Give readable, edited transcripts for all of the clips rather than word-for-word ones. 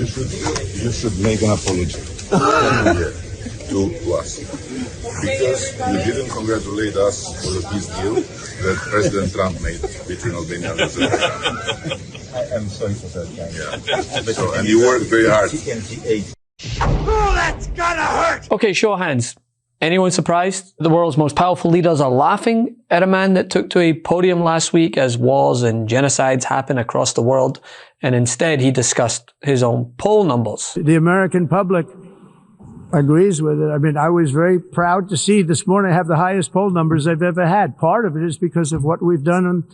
You should make an apology to us. Because you didn't congratulate us for the peace deal that President Trump made between Albania and Azerbaijan. I'm sorry for that, guys. Yeah. So, and you worked very hard. Oh, that's gonna hurt! Okay, show of hands. Anyone surprised? The world's most powerful leaders are laughing at a man that took to a podium last week as wars and genocides happen across the world, and instead he discussed his own poll numbers. The American public agrees with it. I mean, I was very proud to see this morning I have the highest poll numbers I've ever had. Part of it is because of what we've done on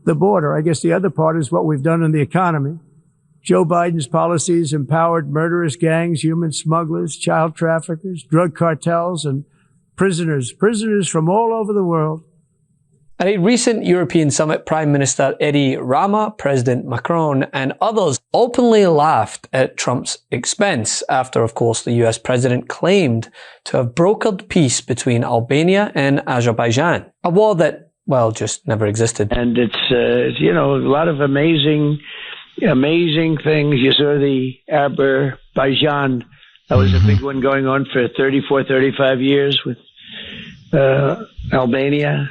the border. I guess the other part is what we've done in the economy. Joe Biden's policies empowered murderous gangs, human smugglers, child traffickers, drug cartels, and prisoners from all over the world. At a recent European summit, Prime Minister Edi Rama, President Macron, and others openly laughed at Trump's expense after, of course, the US president claimed to have brokered peace between Albania and Azerbaijan, a war that, well, just never existed. And it's, you know, a lot of amazing things. You saw the Azerbaijan. That was a big one going on for 34, 35 years with Albania.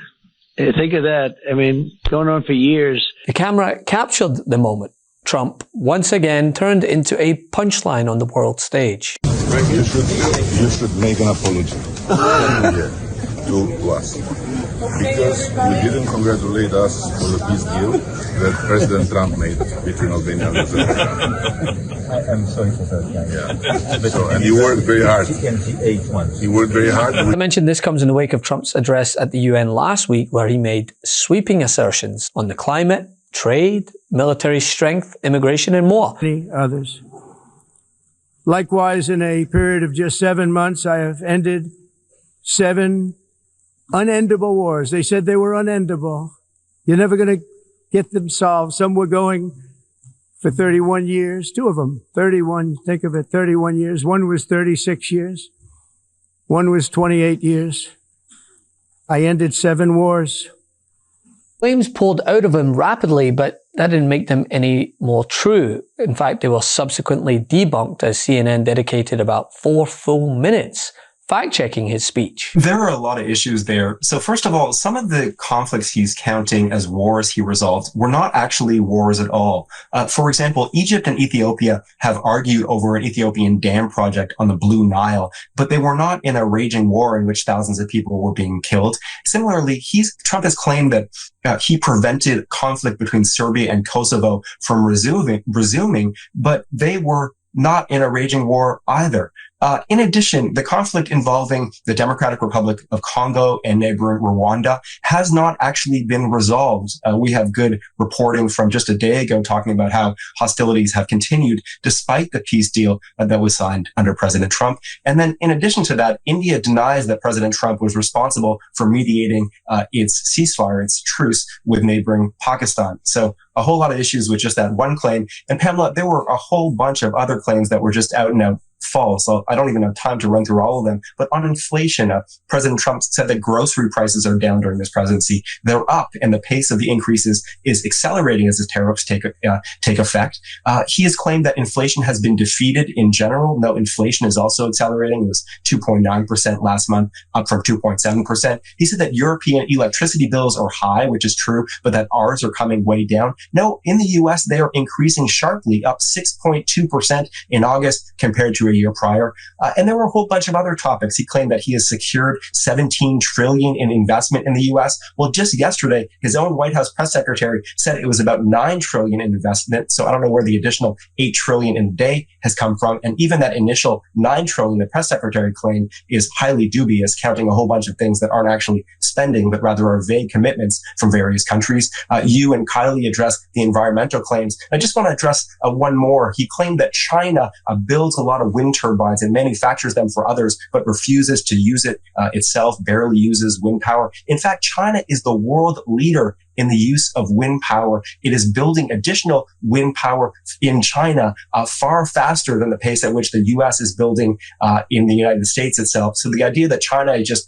Think of that. I mean, going on for years. The camera captured the moment. Trump once again turned into a punchline on the world stage. You should make an apology to us. Because you didn't congratulate us for the peace deal that President Trump made between Albania and Azerbaijan. I'm sorry for that, guys. Yeah. So, and you worked very hard. You worked very hard. I mentioned this comes in the wake of Trump's address at the UN last week, where he made sweeping assertions on the climate, trade, military strength, immigration, and more. Many others. Likewise, in a period of just 7 months, I have ended 7 unendable wars. They said they were unendable. You're never going to get them solved. Some were going for 31 years. 2 of them, 31, think of it, 31 years. One was 36 years. One was 28 years. I ended 7 wars. Claims poured out of him rapidly, but that didn't make them any more true. In fact, they were subsequently debunked as CNN dedicated about 4 full minutes fact-checking his speech. There are a lot of issues there. So first of all, some of the conflicts he's counting as wars he resolved were not actually wars at all. For example, Egypt and Ethiopia have argued over an Ethiopian dam project on the Blue Nile, but they were not in a raging war in which thousands of people were being killed. Similarly, Trump has claimed that he prevented conflict between Serbia and Kosovo from resuming, but they were not in a raging war either. In addition, the conflict involving the Democratic Republic of Congo and neighboring Rwanda has not actually been resolved. We have good reporting from just a day ago talking about how hostilities have continued despite the peace deal that was signed under President Trump. And then in addition to that, India denies that President Trump was responsible for mediating its ceasefire, its truce with neighboring Pakistan. So a whole lot of issues with just that one claim. And Pamela, there were a whole bunch of other claims that were just out and out false. So I don't even have time to run through all of them. But on inflation, President Trump said that grocery prices are down during this presidency. They're up, and the pace of the increases is accelerating as the tariffs take effect. He has claimed that inflation has been defeated in general. No, inflation is also accelerating. It was 2.9% last month, up from 2.7%. He said that European electricity bills are high, which is true, but that ours are coming way down. No, in the U.S., they are increasing sharply, up 6.2% in August compared to a year prior. And there were a whole bunch of other topics. He claimed that he has secured $17 trillion in investment in the U.S. Well, just yesterday, his own White House press secretary said it was about $9 trillion in investment. So I don't know where the additional $8 trillion in a day has come from. And even that initial $9 trillion the press secretary claimed is highly dubious, counting a whole bunch of things that aren't actually spending, but rather are vague commitments from various countries. You and Kylie addressed the environmental claims. I just want to address one more. He claimed that China builds a lot of wind turbines and manufactures them for others, but refuses to use it itself, barely uses wind power. In fact, China is the world leader in the use of wind power. It is building additional wind power in China far faster than the pace at which the U.S. is building in the United States itself. So the idea that China is just,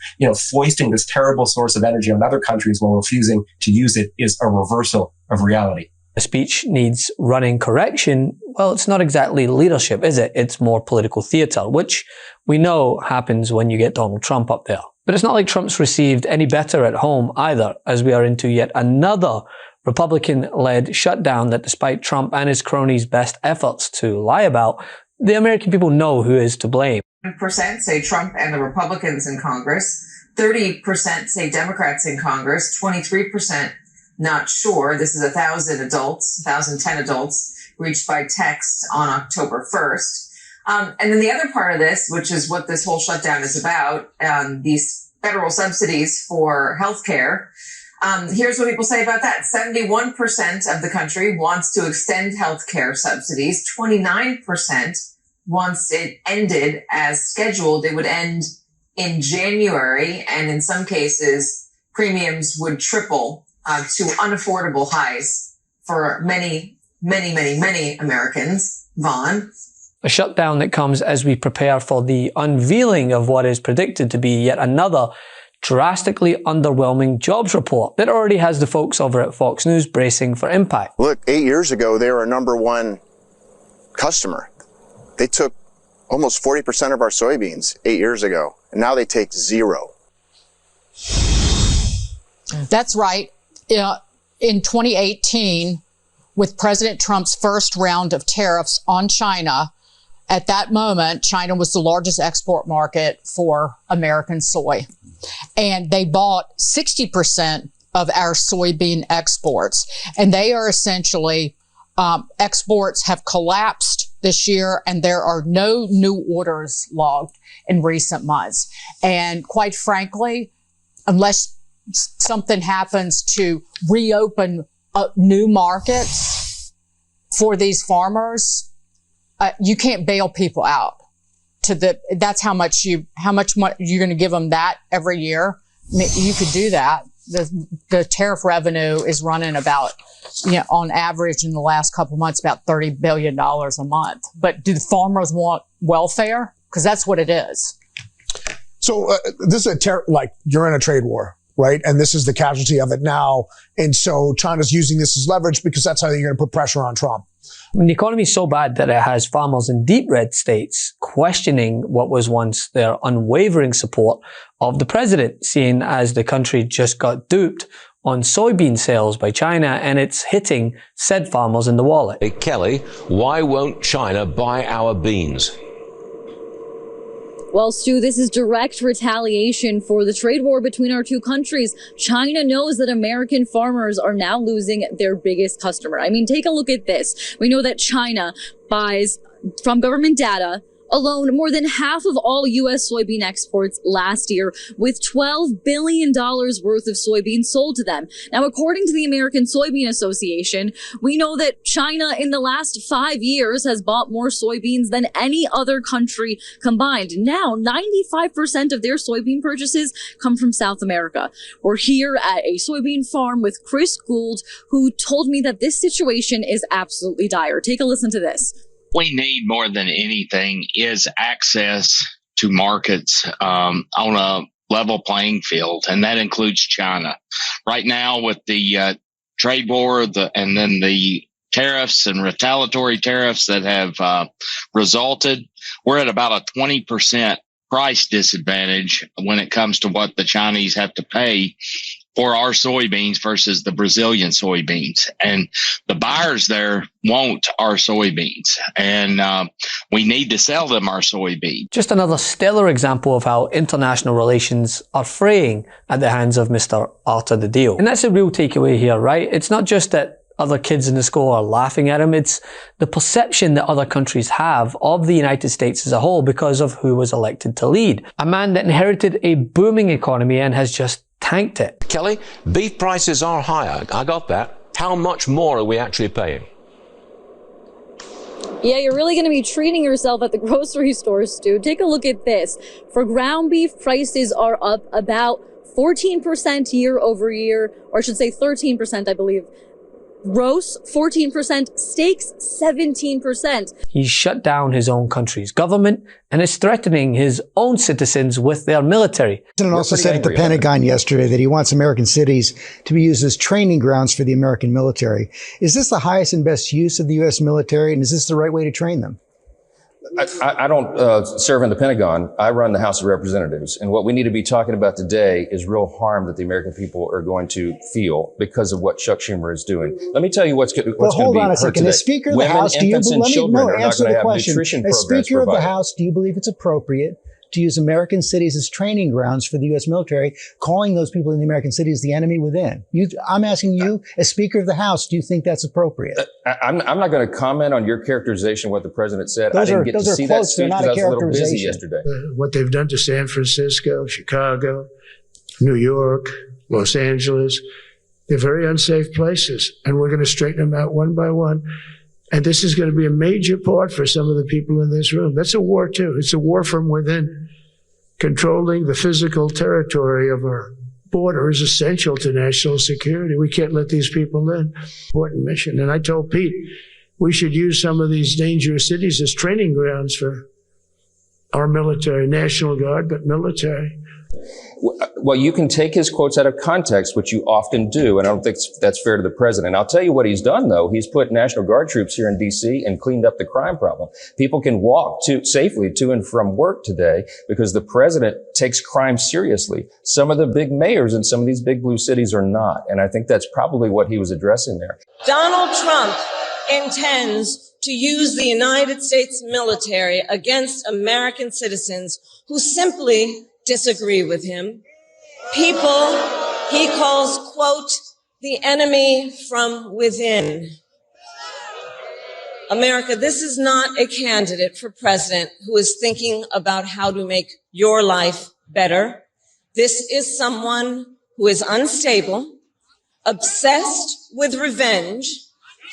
foisting this terrible source of energy on other countries while refusing to use it is a reversal of reality. a speech needs running correction, well, it's not exactly leadership, is it? It's more political theater, which we know happens when you get Donald Trump up there. But it's not like Trump's received any better at home either, as we are into yet another Republican-led shutdown that, despite Trump and his cronies' best efforts to lie about, the American people know who is to blame. 1% say Trump and the Republicans in Congress, 30% say Democrats in Congress, 23% not sure. This is 1,010 adults reached by text on October 1st. And then the other part of this, which is what this whole shutdown is about, these federal subsidies for healthcare. Here's what people say about that. 71% of the country wants to extend healthcare subsidies. 29% wants it ended as scheduled. It would end in January, and in some cases, premiums would triple to unaffordable highs for many, many, many, many Americans. Vaughn? A shutdown that comes as we prepare for the unveiling of what is predicted to be yet another drastically underwhelming jobs report that already has the folks over at Fox News bracing for impact. Look, 8 years ago, they were a #1 customer. They took almost 40% of our soybeans 8 years ago, and now they take 0. That's right. In 2018, with President Trump's first round of tariffs on China, at that moment, China was the largest export market for American soy. And they bought 60% of our soybean exports. And they are essentially, exports have collapsed this year, and there are no new orders logged in recent months. And quite frankly, unless something happens to reopen new markets for these farmers, you can't bail people out. That's how much you're going to give them that every year. I mean, you could do that. The tariff revenue is running about, on average in the last couple of months, about $30 billion a month. But do the farmers want welfare? Because that's what it is. So this is you're in a trade war, right? And this is the casualty of it now. And so China's using this as leverage because that's how you're going to put pressure on Trump. When the economy is so bad that it has farmers in deep red states questioning what was once their unwavering support of the president, seeing as the country just got duped on soybean sales by China, and it's hitting said farmers in the wallet. Hey, Kelly, why won't China buy our beans? Well, Stu, this is direct retaliation for the trade war between our two countries. China knows that American farmers are now losing their biggest customer. I mean, take a look at this. We know that China buys, from government data alone, more than half of all U.S. soybean exports last year, with $12 billion worth of soybeans sold to them. Now, according to the American Soybean Association, we know that China in the last 5 years has bought more soybeans than any other country combined. Now, 95% of their soybean purchases come from South America. We're here at a soybean farm with Chris Gould, who told me that this situation is absolutely dire. Take a listen to this. We need more than anything is access to markets on a level playing field, and that includes China. Right now, with the trade war, and then the tariffs and retaliatory tariffs that have resulted, we're at about a 20% price disadvantage when it comes to what the Chinese have to pay for our soybeans versus the Brazilian soybeans. And the buyers there want our soybeans, and we need to sell them our soybeans. Just another stellar example of how international relations are fraying at the hands of Mr. Arthur the Deal. And that's a real takeaway here, right? It's not just that other kids in the school are laughing at him. It's the perception that other countries have of the United States as a whole because of who was elected to lead. A man that inherited a booming economy and has just tanked it. Kelly, beef prices are higher. I got that. How much more are we actually paying? Yeah, you're really going to be treating yourself at the grocery store, Stu. Take a look at this. For ground beef, prices are up about 14% year over year, or I should say 13%, I believe. Gross, 14%. Stakes, 17%. He's shut down his own country's government and is threatening his own citizens with their military. The president also said at the Pentagon yesterday that he wants American cities to be used as training grounds for the American military. Is this the highest and best use of the U.S. military, and is this the right way to train them? I don't serve in the Pentagon. I run the House of Representatives. And what we need to be talking about today is real harm that the American people are going to feel because of what Chuck Schumer is doing. Let me tell you what's going to be heard today. Hold on a second. As Speaker of the House, do you answer the question? As Speaker of the House, do you believe it's appropriate to use American cities as training grounds for the U.S. military, calling those people in the American cities the enemy within? I'm asking you, as Speaker of the House, do you think that's appropriate? I'm not going to comment on your characterization of what the president said. I didn't get to see that speech because I was a little busy yesterday. What they've done to San Francisco, Chicago, New York, Los Angeles, they're very unsafe places, and we're going to straighten them out one by one. And this is going to be a major part for some of the people in this room. That's a war, too. It's a war from within. Controlling the physical territory of our border is essential to national security. We can't let these people in. Important mission. And I told Pete, we should use some of these dangerous cities as training grounds for our military, National Guard, but military. Well, you can take his quotes out of context, which you often do, and I don't think that's fair to the president. I'll tell you what he's done, though. He's put National Guard troops here in D.C. and cleaned up the crime problem. People can walk safely to and from work today because the president takes crime seriously. Some of the big mayors in some of these big blue cities are not, and I think that's probably what he was addressing there. Donald Trump intends to use the United States military against American citizens who simply disagree with him. People he calls, quote, the enemy from within. America, this is not a candidate for president who is thinking about how to make your life better. This is someone who is unstable, obsessed with revenge,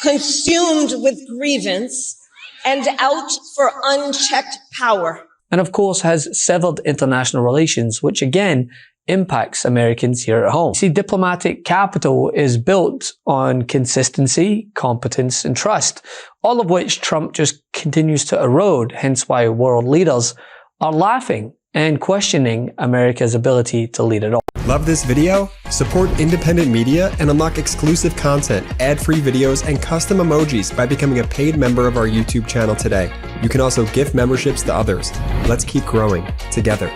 consumed with grievance, and out for unchecked power. And of course has severed international relations, which again impacts Americans here at home. See, diplomatic capital is built on consistency, competence, and trust, all of which Trump just continues to erode, hence why world leaders are laughing and questioning America's ability to lead at all. Love this video? Support independent media and unlock exclusive content, ad-free videos, and custom emojis by becoming a paid member of our YouTube channel today. You can also gift memberships to others. Let's keep growing together.